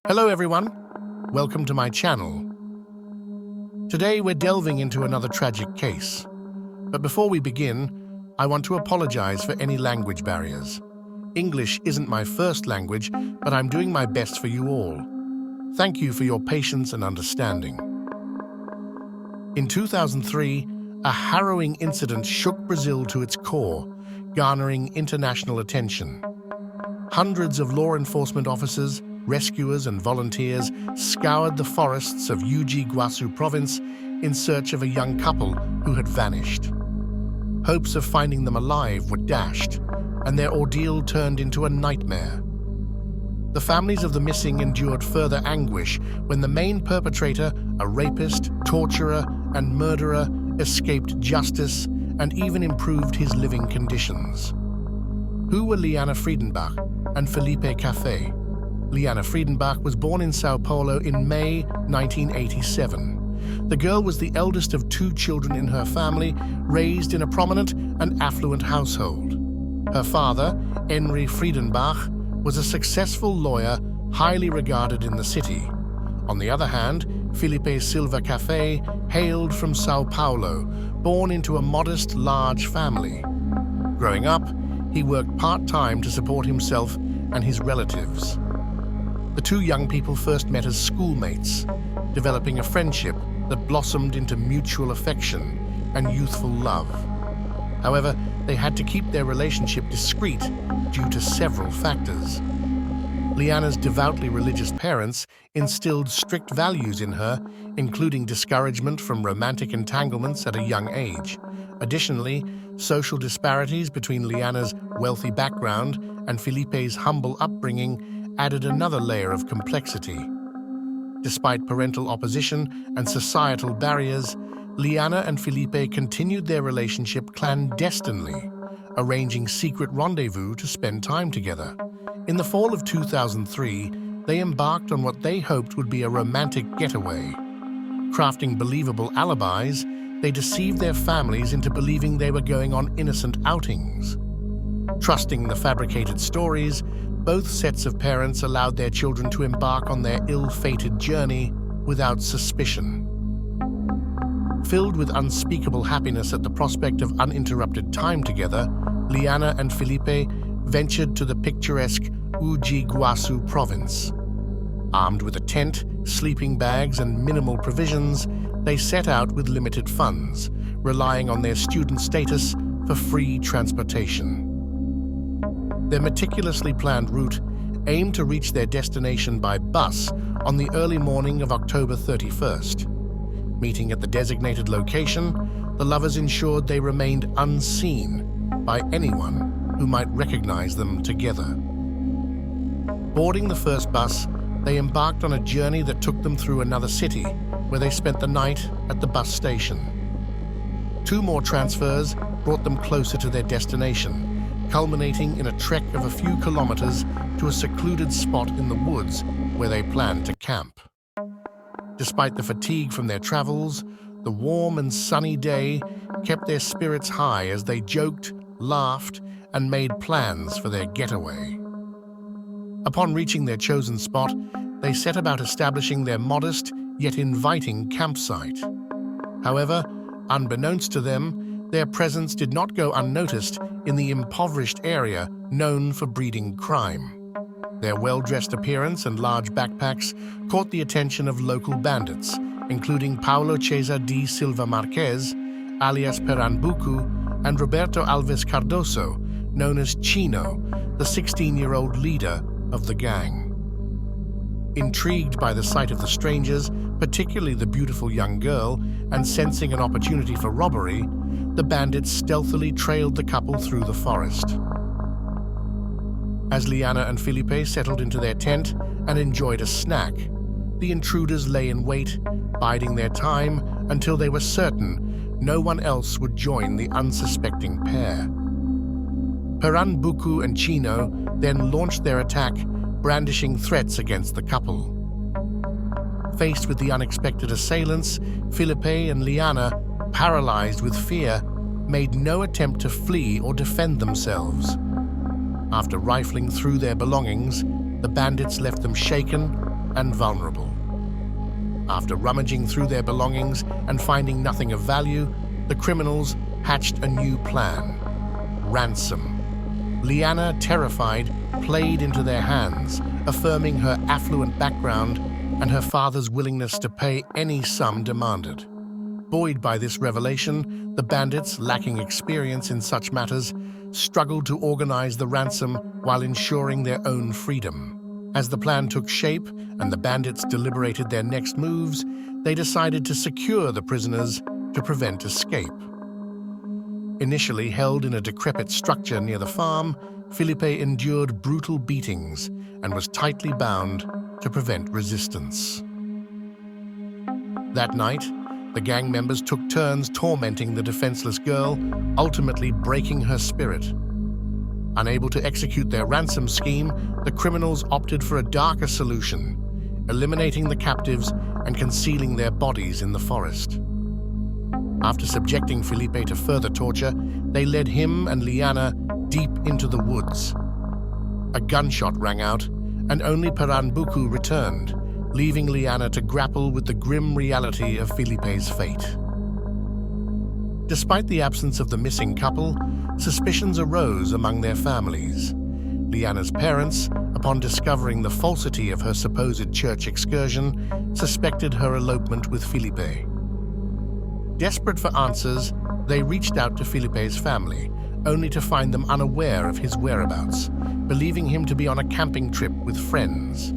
Hello everyone, welcome to my channel. Today we're delving into another tragic case. But before we begin, I want to apologize for any language barriers. English isn't my first language, but I'm doing my best for you all. Thank you for your patience and understanding. In 2003, a harrowing incident shook Brazil to its core, garnering international attention. Hundreds of law enforcement officers, rescuers and volunteers scoured the forests of Guaçu province in search of a young couple who had vanished. Hopes of finding them alive were dashed, and their ordeal turned into a nightmare. The families of the missing endured further anguish when the main perpetrator, a rapist, torturer, and murderer, escaped justice and even improved his living conditions. Who were Lyanna Friedenbach and Felipe Café? Lyanna Friedenbach was born in Sao Paulo in May 1987. The girl was the eldest of two children in her family, raised in a prominent and affluent household. Her father, Henry Friedenbach, was a successful lawyer, highly regarded in the city. On the other hand, Felipe Silva Café hailed from Sao Paulo, born into a modest, large family. Growing up, he worked part-time to support himself and his relatives. The two young people first met as schoolmates, developing a friendship that blossomed into mutual affection and youthful love. However, they had to keep their relationship discreet due to several factors. Lyanna's devoutly religious parents instilled strict values in her, including discouragement from romantic entanglements at a young age. Additionally, social disparities between Lyanna's wealthy background and Felipe's humble upbringing added another layer of complexity. Despite parental opposition and societal barriers, Lyanna and Felipe continued their relationship clandestinely, arranging secret rendezvous to spend time together. In the fall of 2003, they embarked on what they hoped would be a romantic getaway. Crafting believable alibis, they deceived their families into believing they were going on innocent outings. Trusting the fabricated stories, both sets of parents allowed their children to embark on their ill-fated journey without suspicion. Filled with unspeakable happiness at the prospect of uninterrupted time together, Lyanna and Felipe ventured to the picturesque Guaçu province. Armed with a tent, sleeping bags, and minimal provisions, they set out with limited funds, relying on their student status for free transportation. Their meticulously planned route aimed to reach their destination by bus on the early morning of October 31st. Meeting at the designated location, the lovers ensured they remained unseen by anyone who might recognize them together. Boarding the first bus, they embarked on a journey that took them through another city, where they spent the night at the bus station. Two more transfers brought them closer to their destination, culminating in a trek of a few kilometers to a secluded spot in the woods where they planned to camp. Despite the fatigue from their travels, the warm and sunny day kept their spirits high as they joked, laughed, and made plans for their getaway. Upon reaching their chosen spot, they set about establishing their modest yet inviting campsite. However, unbeknownst to them, their presence did not go unnoticed in the impoverished area known for breeding crime. Their well-dressed appearance and large backpacks caught the attention of local bandits, including Paulo Cesar D. Silva Marquez, alias Pernambuco, and Roberto Alves Cardoso, known as Chino, the 16-year-old leader of the gang. Intrigued by the sight of the strangers, particularly the beautiful young girl, and sensing an opportunity for robbery, the bandits stealthily trailed the couple through the forest. As Lyanna and Felipe settled into their tent and enjoyed a snack, the intruders lay in wait, biding their time until they were certain no one else would join the unsuspecting pair. Pernambuco and Chino then launched their attack, brandishing threats against the couple. Faced with the unexpected assailants, Felipe and Lyanna, paralyzed with fear, made no attempt to flee or defend themselves. After rifling through their belongings, the bandits left them shaken and vulnerable. After rummaging through their belongings and finding nothing of value, the criminals hatched a new plan: ransom. Lyanna, terrified, played into their hands, affirming her affluent background and her father's willingness to pay any sum demanded. Buoyed by this revelation, the bandits, lacking experience in such matters, struggled to organize the ransom while ensuring their own freedom. As the plan took shape and the bandits deliberated their next moves, they decided to secure the prisoners to prevent escape. Initially held in a decrepit structure near the farm, Felipe endured brutal beatings and was tightly bound to prevent resistance. That night, the gang members took turns tormenting the defenseless girl, ultimately breaking her spirit. Unable to execute their ransom scheme, the criminals opted for a darker solution, eliminating the captives and concealing their bodies in the forest. After subjecting Felipe to further torture, they led him and Lyanna deep into the woods. A gunshot rang out, and only Pernambuco returned, leaving Lyanna to grapple with the grim reality of Felipe's fate. Despite the absence of the missing couple, suspicions arose among their families. Lyanna's parents, upon discovering the falsity of her supposed church excursion, suspected her elopement with Felipe. Desperate for answers, they reached out to Felipe's family, only to find them unaware of his whereabouts, believing him to be on a camping trip with friends.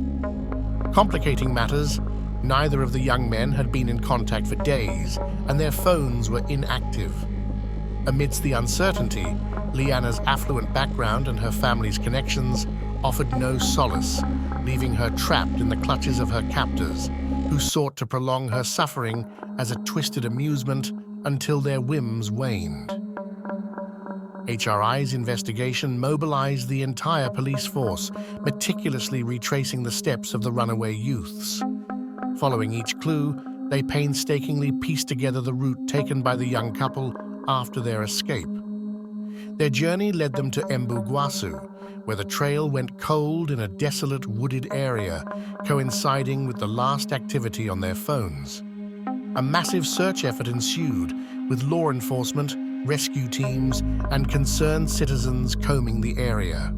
Complicating matters, neither of the young men had been in contact for days, and their phones were inactive. Amidst the uncertainty, Lyanna's affluent background and her family's connections offered no solace, leaving her trapped in the clutches of her captors, who sought to prolong her suffering as a twisted amusement until their whims waned. HRI's investigation mobilized the entire police force, meticulously retracing the steps of the runaway youths. Following each clue, they painstakingly pieced together the route taken by the young couple after their escape. Their journey led them to Embu-Guasu, where the trail went cold in a desolate wooded area, coinciding with the last activity on their phones. A massive search effort ensued, with law enforcement, rescue teams, and concerned citizens combing the area.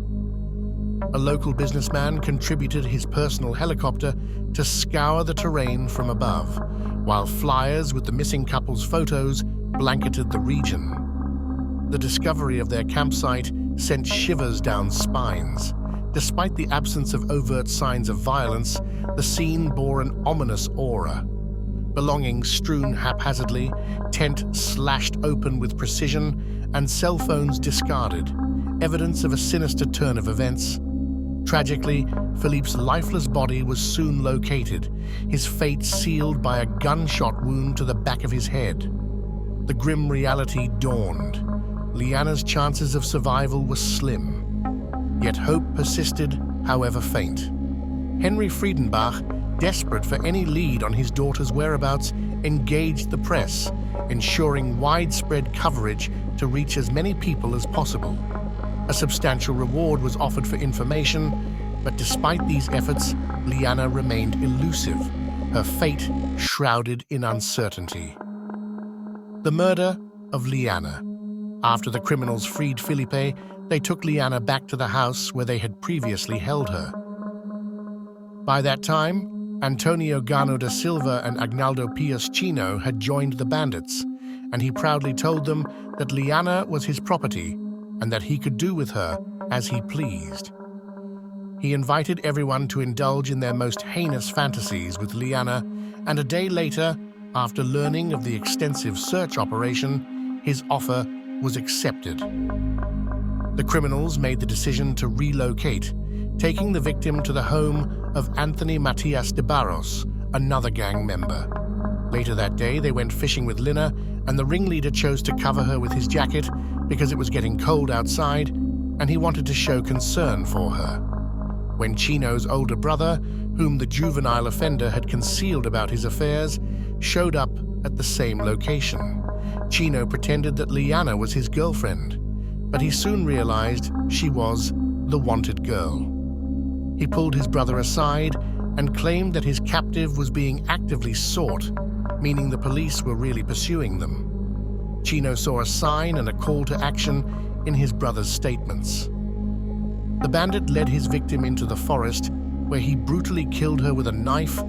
A local businessman contributed his personal helicopter to scour the terrain from above, while flyers with the missing couple's photos blanketed the region. The discovery of their campsite sent shivers down spines. Despite the absence of overt signs of violence, the scene bore an ominous aura. Belongings strewn haphazardly, tent slashed open with precision, and cell phones discarded, evidence of a sinister turn of events. Tragically, Felipe's lifeless body was soon located, his fate sealed by a gunshot wound to the back of his head. The grim reality dawned. Lyanna's chances of survival were slim, yet hope persisted, however faint. Henry Friedenbach, desperate for any lead on his daughter's whereabouts, engaged the press, ensuring widespread coverage to reach as many people as possible. A substantial reward was offered for information, but despite these efforts, Lyanna remained elusive, her fate shrouded in uncertainty. The murder of Lyanna. After the criminals freed Felipe, they took Lyanna back to the house where they had previously held her. By that time, Antonio Gano da Silva and Agnaldo Pius Chino had joined the bandits, and he proudly told them that Lyanna was his property and that he could do with her as he pleased. He invited everyone to indulge in their most heinous fantasies with Lyanna, and a day later, after learning of the extensive search operation, his offer was accepted. The criminals made the decision to relocate, taking the victim to the home of Anthony Matias de Barros, another gang member. Later that day, they went fishing with Lyanna, and the ringleader chose to cover her with his jacket because it was getting cold outside, and he wanted to show concern for her. When Chino's older brother, whom the juvenile offender had concealed about his affairs, showed up at the same location, Chino pretended that Lyanna was his girlfriend, but he soon realized she was the wanted girl. He pulled his brother aside and claimed that his captive was being actively sought, meaning the police were really pursuing them. Chino saw a sign and a call to action in his brother's statements. The bandit led his victim into the forest, where he brutally killed her with a knife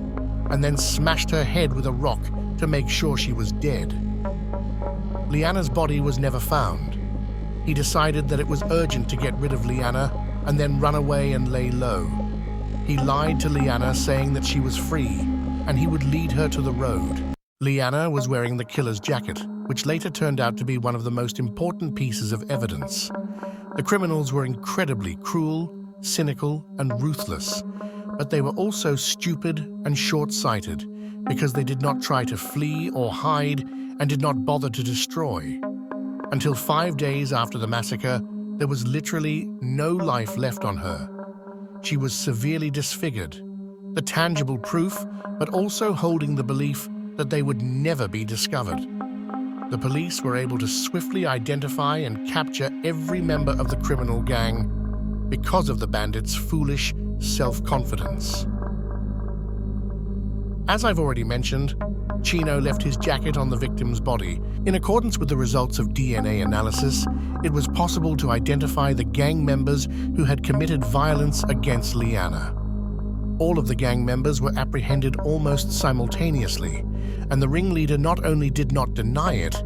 and then smashed her head with a rock to make sure she was dead. Lyanna's body was never found. He decided that it was urgent to get rid of Lyanna and then run away and lay low. He lied to Lyanna, saying that she was free and he would lead her to the road. Lyanna was wearing the killer's jacket, which later turned out to be one of the most important pieces of evidence. The criminals were incredibly cruel, cynical, and ruthless, but they were also stupid and short-sighted because they did not try to flee or hide and did not bother to destroy. Until 5 days after the massacre, there was literally no life left on her. She was severely disfigured, the tangible proof, but also holding the belief that they would never be discovered. The police were able to swiftly identify and capture every member of the criminal gang because of the bandits' foolish self-confidence. As I've already mentioned, Chino left his jacket on the victim's body. In accordance with the results of DNA analysis, it was possible to identify the gang members who had committed violence against Lyanna. All of the gang members were apprehended almost simultaneously, and the ringleader not only did not deny it,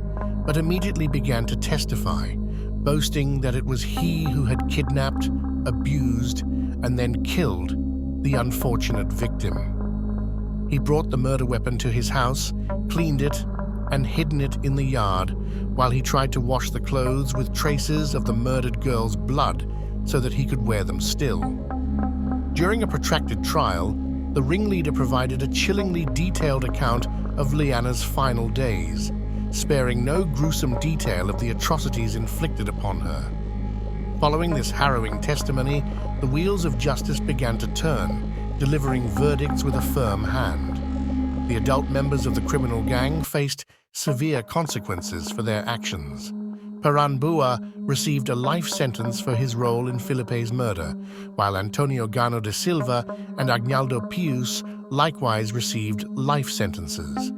but immediately began to testify, boasting that it was he who had kidnapped, abused, and then killed the unfortunate victim. He brought the murder weapon to his house, cleaned it, and hidden it in the yard while he tried to wash the clothes with traces of the murdered girl's blood so that he could wear them still. During a protracted trial, the ringleader provided a chillingly detailed account of Lyanna's final days, sparing no gruesome detail of the atrocities inflicted upon her. Following this harrowing testimony, the wheels of justice began to turn, delivering verdicts with a firm hand. The adult members of the criminal gang faced severe consequences for their actions. Parambua received a life sentence for his role in Felipe's murder, while Antonio Gano de Silva and Agnaldo Pius likewise received life sentences.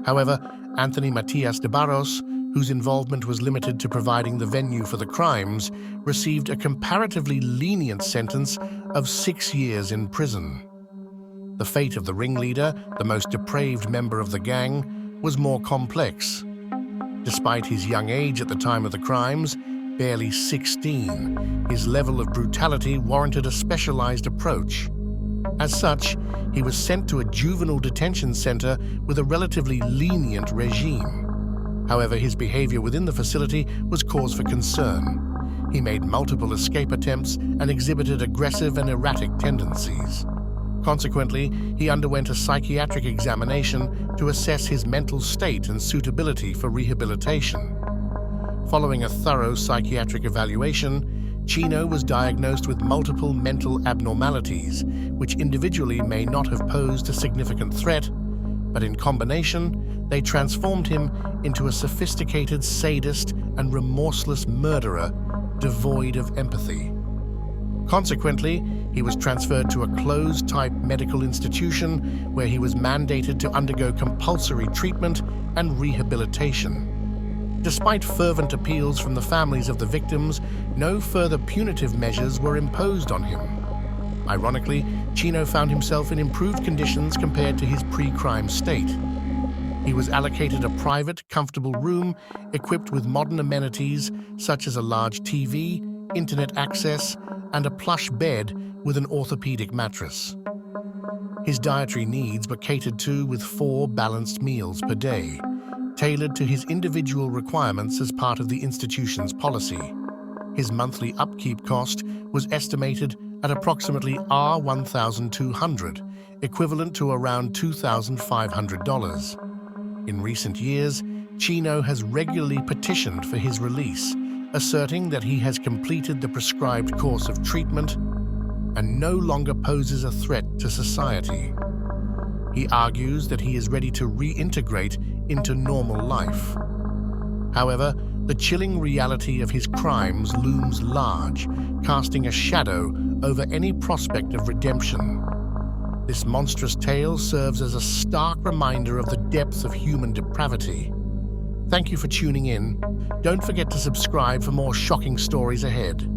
However, Anthony Matias de Barros, whose involvement was limited to providing the venue for the crimes, received a comparatively lenient sentence of 6 years in prison. The fate of the ringleader, the most depraved member of the gang, was more complex. Despite his young age at the time of the crimes, barely 16, his level of brutality warranted a specialized approach. As such, he was sent to a juvenile detention center with a relatively lenient regime. However, his behavior within the facility was cause for concern. He made multiple escape attempts and exhibited aggressive and erratic tendencies. Consequently, he underwent a psychiatric examination to assess his mental state and suitability for rehabilitation. Following a thorough psychiatric evaluation, Chino was diagnosed with multiple mental abnormalities, which individually may not have posed a significant threat, but in combination, they transformed him into a sophisticated sadist and remorseless murderer devoid of empathy. Consequently, he was transferred to a closed-type medical institution where he was mandated to undergo compulsory treatment and rehabilitation. Despite fervent appeals from the families of the victims, no further punitive measures were imposed on him. Ironically, Chino found himself in improved conditions compared to his pre-crime state. He was allocated a private, comfortable room equipped with modern amenities such as a large TV, internet access, and a plush bed with an orthopedic mattress. His dietary needs were catered to with 4 balanced meals per day, tailored to his individual requirements as part of the institution's policy. His monthly upkeep cost was estimated at approximately R$1,200, equivalent to around $2,500. In recent years, Chino has regularly petitioned for his release, asserting that he has completed the prescribed course of treatment and no longer poses a threat to society. He argues that he is ready to reintegrate into normal life. However, The chilling reality of his crimes looms large, casting a shadow over any prospect of redemption. This monstrous tale serves as a stark reminder of the depths of human depravity. Thank you for tuning in. Don't forget to subscribe for more shocking stories ahead.